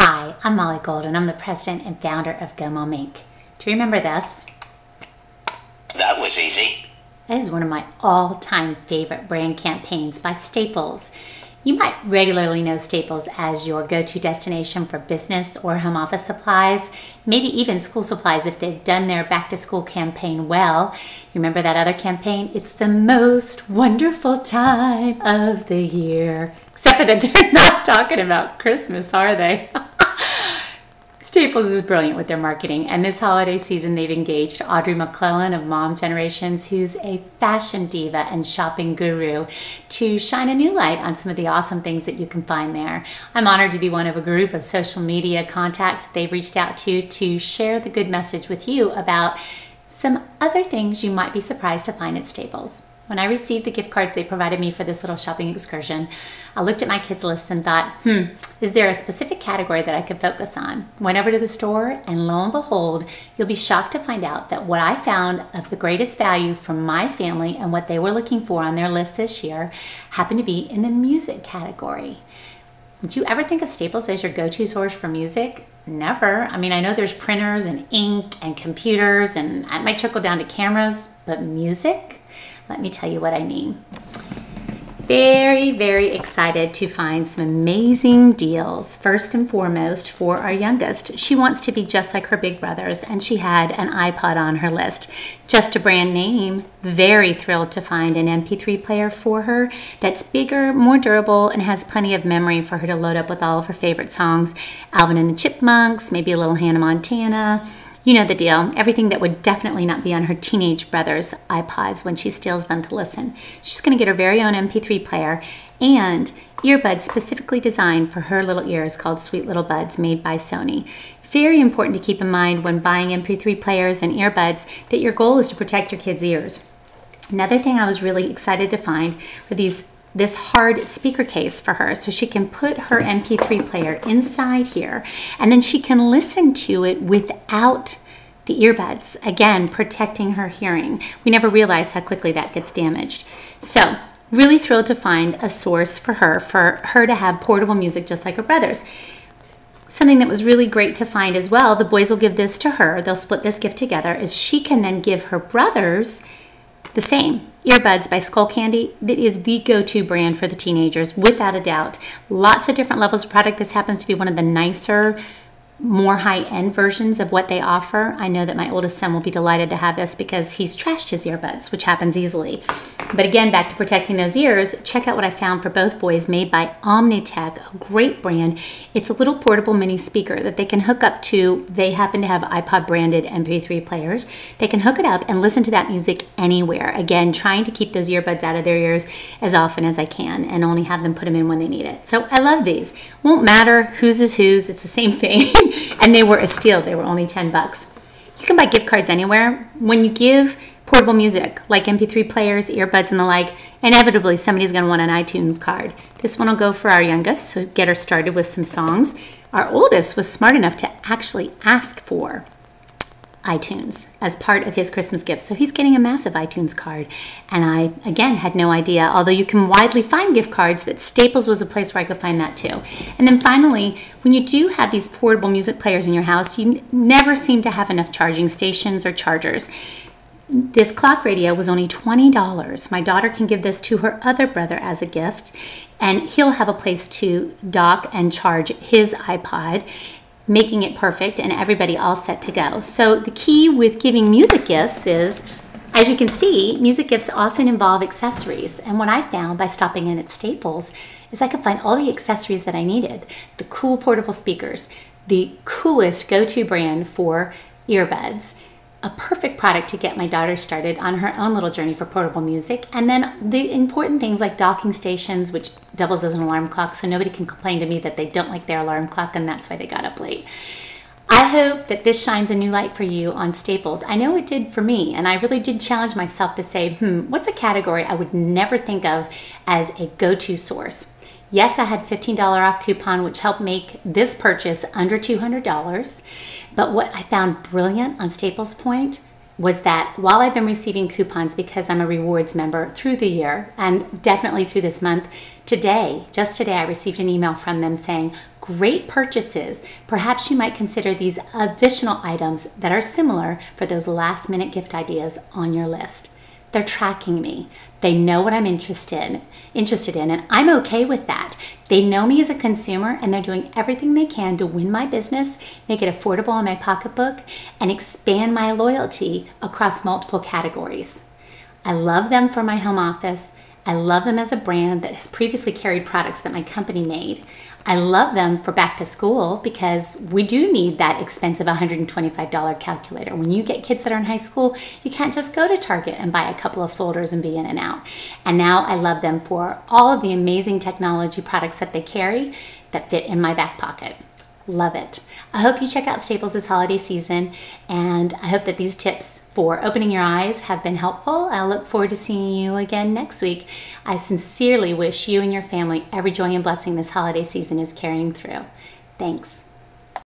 Hi, I'm Molly Gold, and I'm the president and founder of Go Mom Inc. Do you remember this? That was easy. That is one of my all-time favorite brand campaigns by Staples. You might regularly know Staples as your go-to destination for business or home office supplies, maybe even school supplies if they've done their back-to-school campaign well. You remember that other campaign? It's the most wonderful time of the year. Except for that they're not talking about Christmas, are they? Staples is brilliant with their marketing, and this holiday season they've engaged Audrey McClellan of Mom Generations, who's a fashion diva and shopping guru, to shine a new light on some of the awesome things that you can find there. I'm honored to be one of a group of social media contacts that they've reached out to share the good message with you about some other things you might be surprised to find at Staples. When I received the gift cards they provided me for this little shopping excursion, I looked at my kids' lists and thought, is there a specific category that I could focus on? Went over to the store, and lo and behold, you'll be shocked to find out that what I found of the greatest value for my family and what they were looking for on their list this year happened to be in the music category. Did you ever think of Staples as your go-to source for music? Never. I mean, I know there's printers and ink and computers, and it might trickle down to cameras, but music? Let me tell you what I mean. Very, very excited to find some amazing deals. First and foremost, for our youngest. She wants to be just like her big brothers, and she had an iPod on her list. Just a brand name. Very thrilled to find an MP3 player for her that's bigger, more durable, and has plenty of memory for her to load up with all of her favorite songs. Alvin and the Chipmunks, maybe a little Hannah Montana. You know the deal. Everything that would definitely not be on her teenage brother's iPods when she steals them to listen. She's going to get her very own MP3 player and earbuds specifically designed for her little ears called Sweet Little Buds, made by Sony. Very important to keep in mind when buying MP3 players and earbuds that your goal is to protect your kids' ears. Another thing I was really excited to find were this hard speaker case for her, so she can put her MP3 player inside here, and then she can listen to it without the earbuds, again, protecting her hearing. We never realize how quickly that gets damaged. So, really thrilled to find a source for her to have portable music just like her brothers. Something that was really great to find as well, the boys will give this to her, they'll split this gift together, is she can then give her brothers the same. Earbuds by Skullcandy, that is the go-to brand for the teenagers, without a doubt. Lots of different levels of product. This happens to be one of the nicer, more high-end versions of what they offer. I know that my oldest son will be delighted to have this because he's trashed his earbuds, which happens easily. But again, back to protecting those ears, check out what I found for both boys, made by Omnitech, a great brand. It's a little portable mini speaker that they can hook up to. They happen to have iPod branded MP3 players. They can hook it up and listen to that music anywhere. Again, trying to keep those earbuds out of their ears as often as I can and only have them put them in when they need it. So I love these. Won't matter whose is whose, it's the same thing. And they were a steal. They were only 10 bucks. You can buy gift cards anywhere. When you give portable music, like MP3 players, earbuds, and the like, inevitably somebody's going to want an iTunes card. This one will go for our youngest, so get her started with some songs. Our oldest was smart enough to actually ask for iTunes as part of his Christmas gift. So he's getting a massive iTunes card. And I, again, had no idea, although you can widely find gift cards, that Staples was a place where I could find that too. And then finally, when you do have these portable music players in your house, you never seem to have enough charging stations or chargers. This clock radio was only $20. My daughter can give this to her other brother as a gift, and he'll have a place to dock and charge his iPod, making it perfect and everybody all set to go. So the key with giving music gifts is, as you can see, music gifts often involve accessories. And what I found by stopping in at Staples is I could find all the accessories that I needed. The cool portable speakers, the coolest go-to brand for earbuds, a perfect product to get my daughter started on her own little journey for portable music, and then the important things like docking stations, which doubles as an alarm clock, so nobody can complain to me that they don't like their alarm clock and that's why they got up late. I hope that this shines a new light for you on Staples. I know it did for me, and I really did challenge myself to say, what's a category I would never think of as a go-to source? Yes, I had a $15 off coupon, which helped make this purchase under $200. But what I found brilliant on Staples Point was that while I've been receiving coupons because I'm a rewards member through the year and definitely through this month, Today, just today, I received an email from them saying, great purchases. Perhaps you might consider these additional items that are similar for those last minute gift ideas on your list. They're tracking me. They know what I'm interested in, and I'm okay with that. They know me as a consumer, and they're doing everything they can to win my business, make it affordable in my pocketbook, and expand my loyalty across multiple categories. I love them for my home office. I love them as a brand that has previously carried products that my company made. I love them for back to school because we do need that expensive $125 calculator. When you get kids that are in high school, you can't just go to Target and buy a couple of folders and be in and out. And now I love them for all of the amazing technology products that they carry that fit in my back pocket. Love it. I hope you check out Staples this holiday season, and I hope that these tips for opening your eyes have been helpful. I look forward to seeing you again next week. I sincerely wish you and your family every joy and blessing this holiday season is carrying through. Thanks.